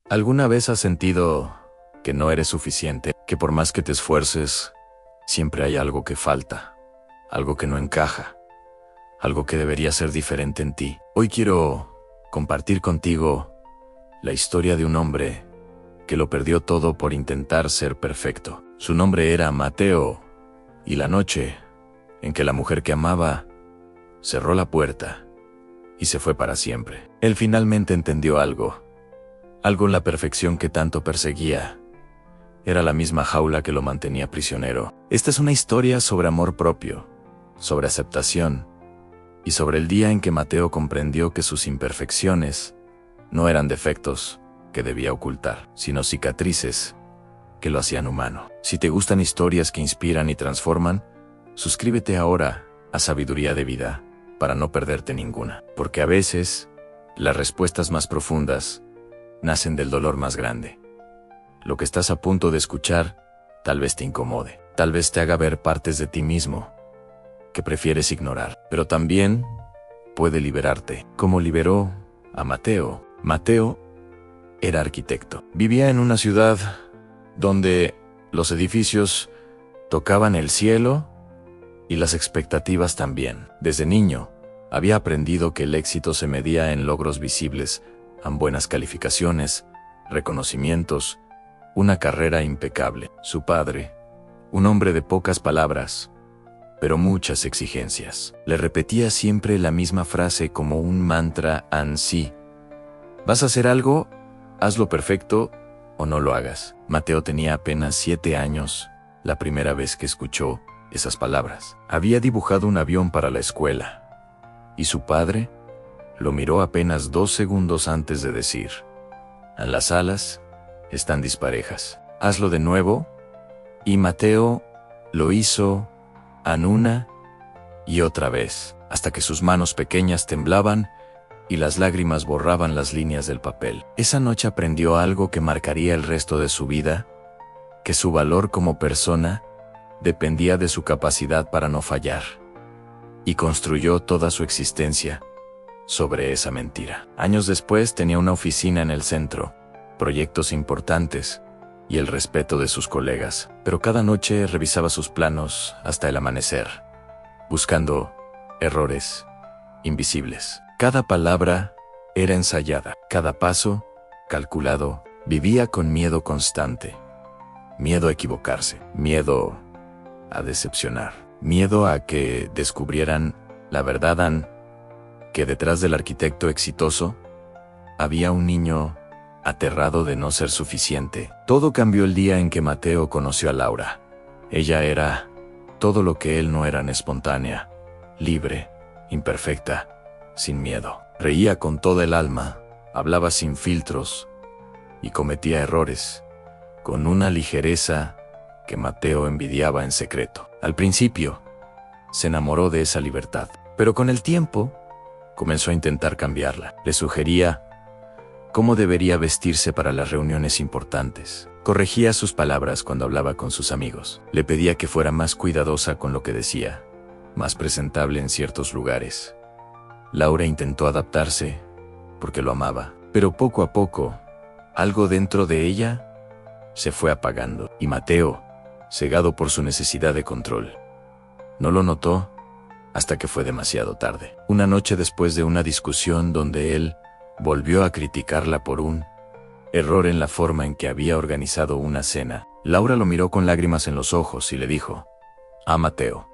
¿Alguna vez has sentido que no eres suficiente? Que por más que te esfuerces, siempre hay algo que falta, algo que no encaja, algo que debería ser diferente en ti. Hoy quiero compartir contigo la historia de un hombre que lo perdió todo por intentar ser perfecto. Su nombre era Mateo, y la noche en que la mujer que amaba cerró la puerta y se fue para siempre, él finalmente entendió algo en la perfección que tanto perseguía. Era la misma jaula que lo mantenía prisionero. Esta es una historia sobre amor propio, sobre aceptación, y sobre el día en que Mateo comprendió que sus imperfecciones no eran defectos que debía ocultar, sino cicatrices que lo hacían humano. Si te gustan historias que inspiran y transforman, suscríbete ahora a Sabiduría de Vida para no perderte ninguna, porque a veces las respuestas más profundas nacen del dolor más grande. Lo que estás a punto de escuchar tal vez te incomode, tal vez te haga ver partes de ti mismo que prefieres ignorar, pero también puede liberarte, como liberó a Mateo. Mateo era arquitecto. Vivía en una ciudad donde los edificios tocaban el cielo y las expectativas también. Desde niño había aprendido que el éxito se medía en logros visibles, en buenas calificaciones, reconocimientos, una carrera impecable. Su padre, un hombre de pocas palabras, pero muchas exigencias, le repetía siempre la misma frase como un mantra: sí. ¿Vas a hacer algo? Hazlo perfecto o no lo hagas. Mateo tenía apenas 7 años la primera vez que escuchó esas palabras. Había dibujado un avión para la escuela, y su padre lo miró apenas 2 segundos antes de decir: las alas están disparejas. Hazlo de nuevo. Y Mateo lo hizo una y otra vez, hasta que sus manos pequeñas temblaban y las lágrimas borraban las líneas del papel. Esa noche aprendió algo que marcaría el resto de su vida, que su valor como persona dependía de su capacidad para no fallar, y construyó toda su existencia sobre esa mentira. Años después tenía una oficina en el centro, proyectos importantes y el respeto de sus colegas, pero cada noche revisaba sus planos hasta el amanecer, buscando errores invisibles. Cada palabra era ensayada, cada paso calculado. Vivía con miedo constante, miedo a equivocarse, miedo a decepcionar, miedo a que descubrieran la verdad, que detrás del arquitecto exitoso había un niño aterrado de no ser suficiente. Todo cambió el día en que Mateo conoció a Laura. Ella era todo lo que él no era: espontánea, libre, imperfecta, sin miedo. Reía con toda el alma, hablaba sin filtros y cometía errores con una ligereza que Mateo envidiaba en secreto. Al principio, se enamoró de esa libertad, pero con el tiempo comenzó a intentar cambiarla. Le sugería cómo debería vestirse para las reuniones importantes. Corregía sus palabras cuando hablaba con sus amigos. Le pedía que fuera más cuidadosa con lo que decía, más presentable en ciertos lugares. Laura intentó adaptarse porque lo amaba, pero poco a poco, algo dentro de ella se fue apagando, y Mateo, cegado por su necesidad de control, no lo notó hasta que fue demasiado tarde. Una noche, después de una discusión donde él volvió a criticarla por un error en la forma en que había organizado una cena, Laura lo miró con lágrimas en los ojos y le dijo: Mateo,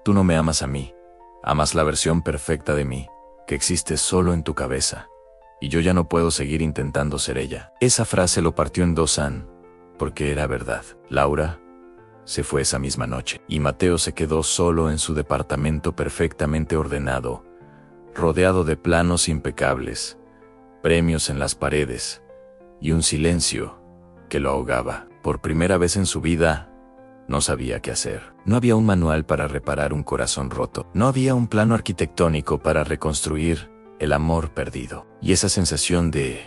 tú no me amas a mí, amas la versión perfecta de mí, que existe solo en tu cabeza, y yo ya no puedo seguir intentando ser ella. Esa frase lo partió en dos, porque era verdad. Laura se fue esa misma noche, y Mateo se quedó solo en su departamento perfectamente ordenado, rodeado de planos impecables, premios en las paredes, y un silencio que lo ahogaba. Por primera vez en su vida, no sabía qué hacer. No había un manual para reparar un corazón roto. No había un plano arquitectónico para reconstruir el amor perdido. Y esa sensación de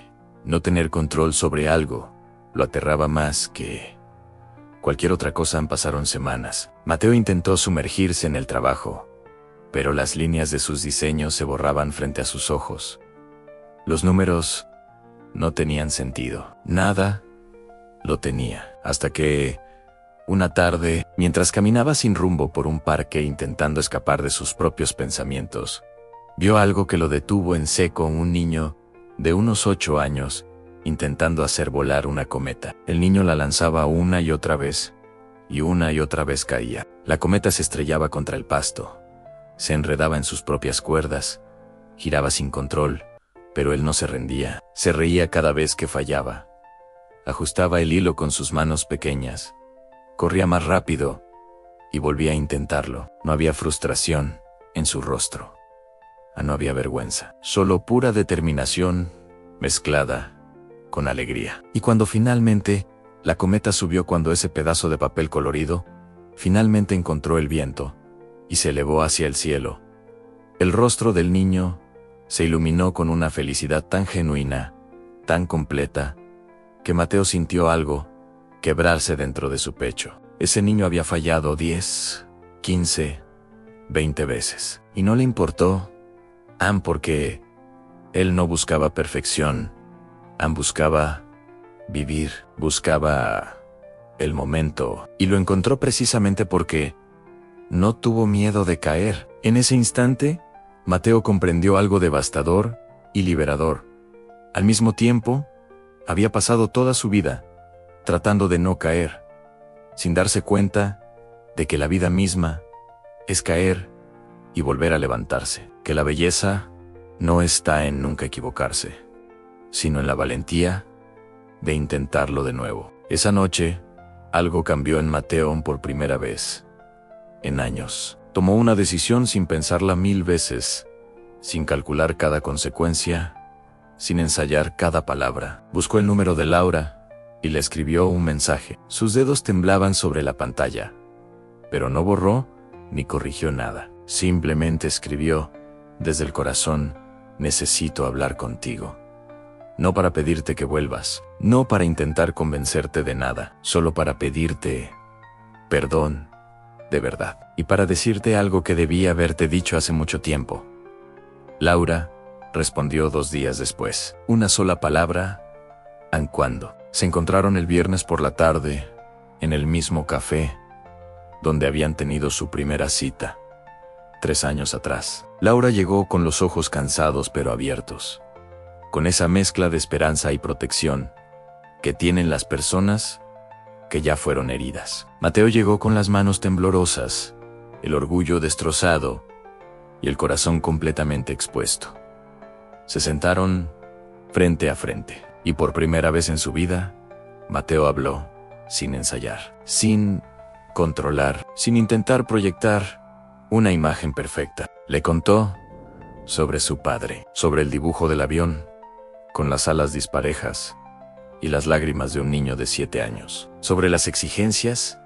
no tener control sobre algo lo aterraba más que cualquier otra cosa. Pasaron semanas. Mateo intentó sumergirse en el trabajo, pero las líneas de sus diseños se borraban frente a sus ojos. Los números no tenían sentido. Nada lo tenía. Hasta que, una tarde, mientras caminaba sin rumbo por un parque intentando escapar de sus propios pensamientos, vio algo que lo detuvo en seco. Un niño de unos 8 años intentando hacer volar una cometa. El niño la lanzaba una y otra vez caía. La cometa se estrellaba contra el pasto, se enredaba en sus propias cuerdas, giraba sin control, pero él no se rendía. Se reía cada vez que fallaba. Ajustaba el hilo con sus manos pequeñas. Corría más rápido y volvía a intentarlo. No había frustración en su rostro. No había vergüenza, solo pura determinación mezclada con alegría. Y cuando finalmente la cometa subió, cuando ese pedazo de papel colorido finalmente encontró el viento y se elevó hacia el cielo, el rostro del niño se iluminó con una felicidad tan genuina, tan completa, que Mateo sintió algo quebrarse dentro de su pecho. Ese niño había fallado 10, 15, 20 veces. Y no le importó, porque él no buscaba perfección. Buscaba vivir, buscaba el momento. Y lo encontró precisamente porque no tuvo miedo de caer. En ese instante, Mateo comprendió algo devastador y liberador. Al mismo tiempo, había pasado toda su vida tratando de no caer, sin darse cuenta de que la vida misma es caer y volver a levantarse. Que la belleza no está en nunca equivocarse, sino en la valentía de intentarlo de nuevo. Esa noche, algo cambió en Mateo por primera vez en años. Tomó una decisión sin pensarla 1000 veces, sin calcular cada consecuencia, sin ensayar cada palabra. Buscó el número de Laura y le escribió un mensaje. Sus dedos temblaban sobre la pantalla, pero no borró ni corrigió nada. Simplemente escribió desde el corazón: necesito hablar contigo. No para pedirte que vuelvas, no para intentar convencerte de nada, solo para pedirte perdón, de verdad. Y para decirte algo que debía haberte dicho hace mucho tiempo. Laura respondió 2 días después. Una sola palabra: ¿cuándo? Se encontraron el viernes por la tarde, en el mismo café donde habían tenido su primera cita, 3 años atrás. Laura llegó con los ojos cansados pero abiertos, con esa mezcla de esperanza y protección que tienen las personas que ya fueron heridas. Mateo llegó con las manos temblorosas, el orgullo destrozado y el corazón completamente expuesto. Se sentaron frente a frente, y por primera vez en su vida, Mateo habló sin ensayar, sin controlar, sin intentar proyectar una imagen perfecta. Le contó sobre su padre, sobre el dibujo del avión, con las alas disparejas y las lágrimas de un niño de 7 años, sobre las exigencias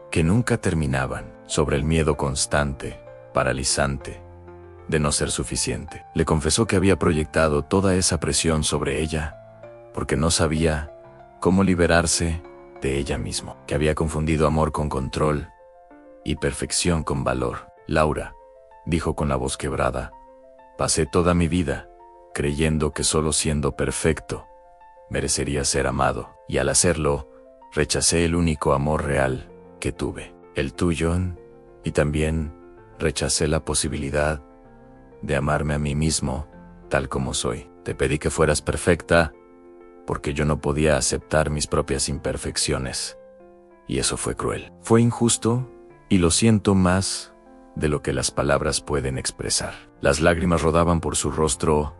que nunca terminaban, sobre el miedo constante, paralizante, de no ser suficiente. Le confesó que había proyectado toda esa presión sobre ella porque no sabía cómo liberarse de ella mismo, que había confundido amor con control y perfección con valor. Laura, dijo con la voz quebrada, pasé toda mi vida creyendo que solo siendo perfecto merecería ser amado, y al hacerlo, rechacé el único amor real que tuve, el tuyo, y también rechacé la posibilidad de amarme a mí mismo tal como soy. Te pedí que fueras perfecta porque yo no podía aceptar mis propias imperfecciones, y eso fue cruel. Fue injusto, y lo siento más de lo que las palabras pueden expresar. Las lágrimas rodaban por su rostro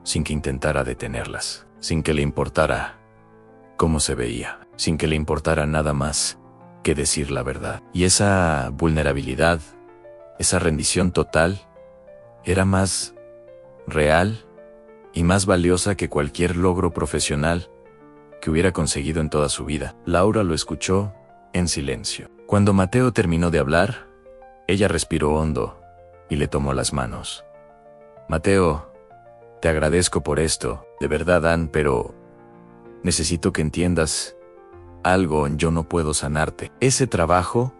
sin que intentara detenerlas, sin que le importara cómo se veía, sin que le importara nada más que decir la verdad. Y esa vulnerabilidad, esa rendición total, era más real y más valiosa que cualquier logro profesional que hubiera conseguido en toda su vida. Laura lo escuchó en silencio. Cuando Mateo terminó de hablar, ella respiró hondo y le tomó las manos. Mateo, te agradezco por esto, de verdad, pero necesito que entiendas algo. Yo no puedo sanarte. Ese trabajo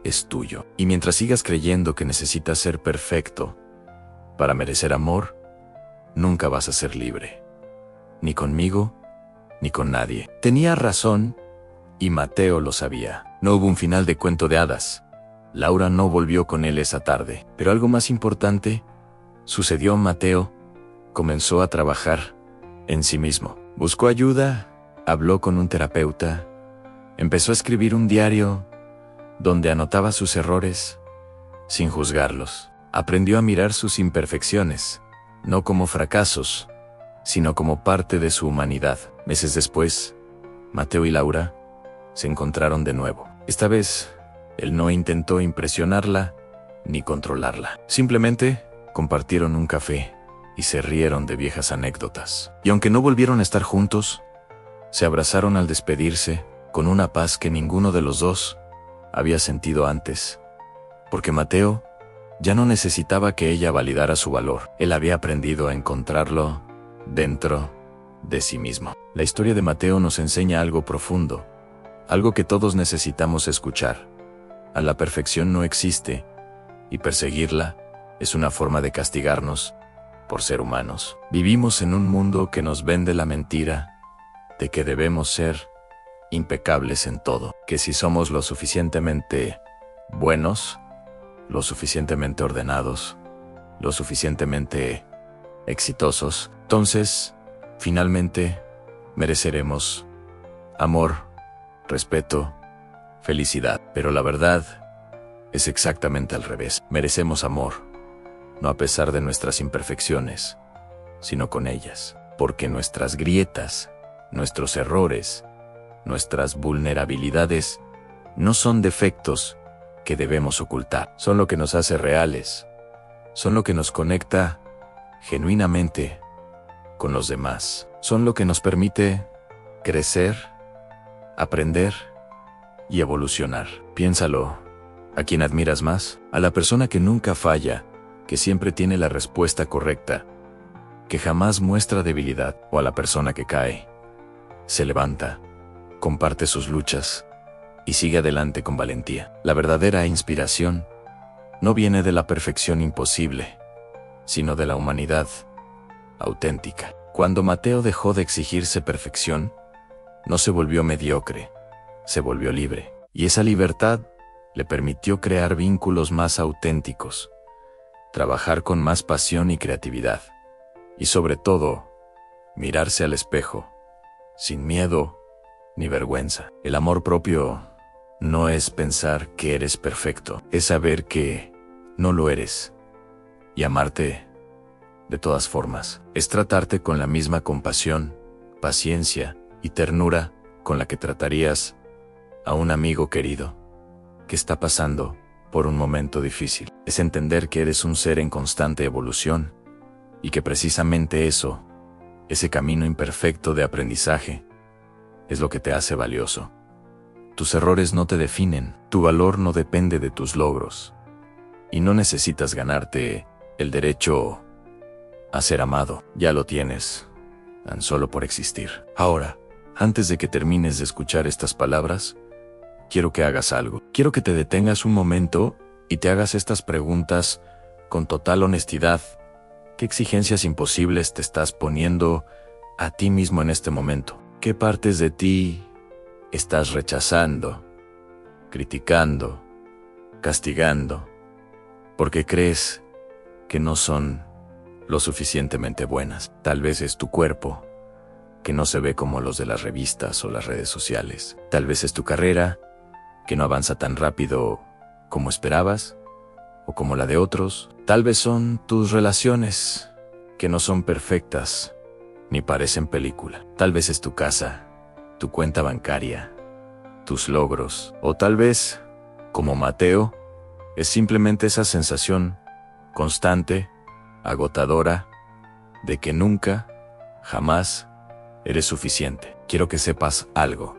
es tuyo. Y mientras sigas creyendo que necesitas ser perfecto para merecer amor, nunca vas a ser libre. Ni conmigo, ni con nadie. Tenía razón, y Mateo lo sabía. No hubo un final de cuento de hadas. Laura no volvió con él esa tarde. Pero algo más importante sucedió. Mateo comenzó a trabajar en sí mismo. Buscó ayuda, habló con un terapeuta, empezó a escribir un diario donde anotaba sus errores sin juzgarlos. Aprendió a mirar sus imperfecciones, no como fracasos, sino como parte de su humanidad. Meses después, Mateo y Laura se encontraron de nuevo. Esta vez, él no intentó impresionarla ni controlarla. Simplemente compartieron un café y se rieron de viejas anécdotas. Y aunque no volvieron a estar juntos, se abrazaron al despedirse con una paz que ninguno de los dos había sentido antes. Porque Mateo ya no necesitaba que ella validara su valor. Él había aprendido a encontrarlo dentro de sí mismo. La historia de Mateo nos enseña algo profundo, algo que todos necesitamos escuchar. A la perfección no existe, y perseguirla es una forma de castigarnos por ser humanos. Vivimos en un mundo que nos vende la mentira de que debemos ser impecables en todo, que si somos lo suficientemente buenos, lo suficientemente ordenados, lo suficientemente exitosos, entonces, finalmente, mereceremos amor, respeto, felicidad. Pero la verdad es exactamente al revés. Merecemos amor, no a pesar de nuestras imperfecciones, sino con ellas. Porque nuestras grietas, nuestros errores, nuestras vulnerabilidades no son defectos que debemos ocultar. Son lo que nos hace reales. Son lo que nos conecta genuinamente con los demás. Son lo que nos permite crecer, aprender y evolucionar. Piénsalo. ¿A quién admiras más? ¿A la persona que nunca falla, que siempre tiene la respuesta correcta, que jamás muestra debilidad? ¿O a la persona que cae, se levanta, comparte sus luchas y sigue adelante con valentía? La verdadera inspiración no viene de la perfección imposible, sino de la humanidad auténtica. Cuando Mateo dejó de exigirse perfección, no se volvió mediocre, se volvió libre. Y esa libertad le permitió crear vínculos más auténticos, trabajar con más pasión y creatividad, y sobre todo, mirarse al espejo, sin miedo ni vergüenza. El amor propio no es pensar que eres perfecto, es saber que no lo eres, y amarte de todas formas. Es tratarte con la misma compasión, paciencia y ternura con la que tratarías a un amigo querido que está pasando por un momento difícil. Es entender que eres un ser en constante evolución y que precisamente eso, ese camino imperfecto de aprendizaje, es lo que te hace valioso. Tus errores no te definen, tu valor no depende de tus logros, y no necesitas ganarte el derecho a ser amado. Ya lo tienes, tan solo por existir. Ahora, antes de que termines de escuchar estas palabras, quiero que hagas algo. Quiero que te detengas un momento y te hagas estas preguntas con total honestidad. ¿Qué exigencias imposibles te estás poniendo a ti mismo en este momento? ¿Qué partes de ti estás rechazando, criticando, castigando, porque crees que no son lo suficientemente buenas? Tal vez es tu cuerpo, que no se ve como los de las revistas o las redes sociales. Tal vez es tu carrera, que no avanza tan rápido como esperabas o como la de otros. Tal vez son tus relaciones, que no son perfectas ni parecen película. Tal vez es tu casa, tu cuenta bancaria, tus logros. O tal vez, como Mateo, es simplemente esa sensación constante, agotadora, de que nunca, jamás, eres suficiente. Quiero que sepas algo,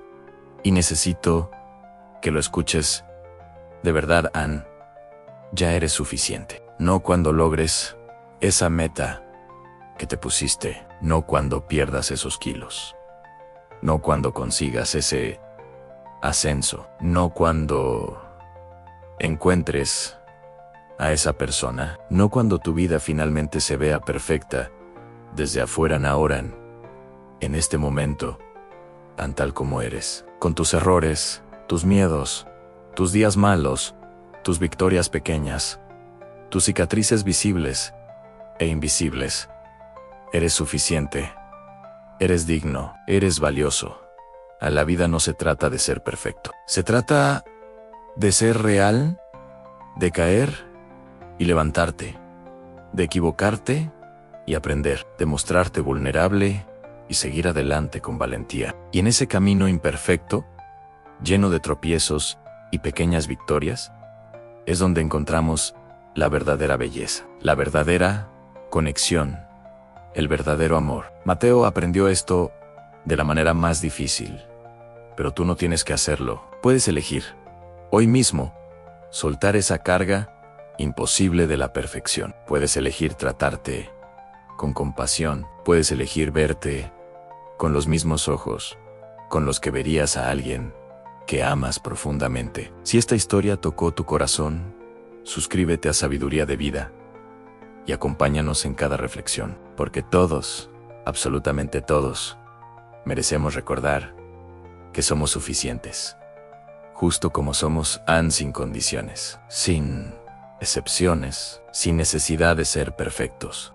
y necesito que lo escuches de verdad, Ann. Ya eres suficiente. No cuando logres esa meta que te pusiste, no cuando pierdas esos kilos, no cuando consigas ese ascenso, no cuando encuentres a esa persona, no cuando tu vida finalmente se vea perfecta desde afuera. Ahora, en este momento, tan tal como eres, con tus errores, tus miedos, tus días malos, tus victorias pequeñas, tus cicatrices visibles e invisibles. Eres suficiente, eres digno, eres valioso. A la vida no se trata de ser perfecto. Se trata de ser real, de caer y levantarte, de equivocarte y aprender, de mostrarte vulnerable y seguir adelante con valentía. Y en ese camino imperfecto, lleno de tropiezos y pequeñas victorias, es donde encontramos la verdadera belleza, la verdadera conexión, el verdadero amor. Mateo aprendió esto de la manera más difícil, pero tú no tienes que hacerlo. Puedes elegir, hoy mismo, soltar esa carga imposible de la perfección. Puedes elegir tratarte con compasión. Puedes elegir verte con los mismos ojos con los que verías a alguien que amas profundamente. Si esta historia tocó tu corazón, suscríbete a Sabiduría de Vida y acompáñanos en cada reflexión, porque todos, absolutamente todos, merecemos recordar que somos suficientes, justo como somos, sin condiciones, sin excepciones, sin necesidad de ser perfectos.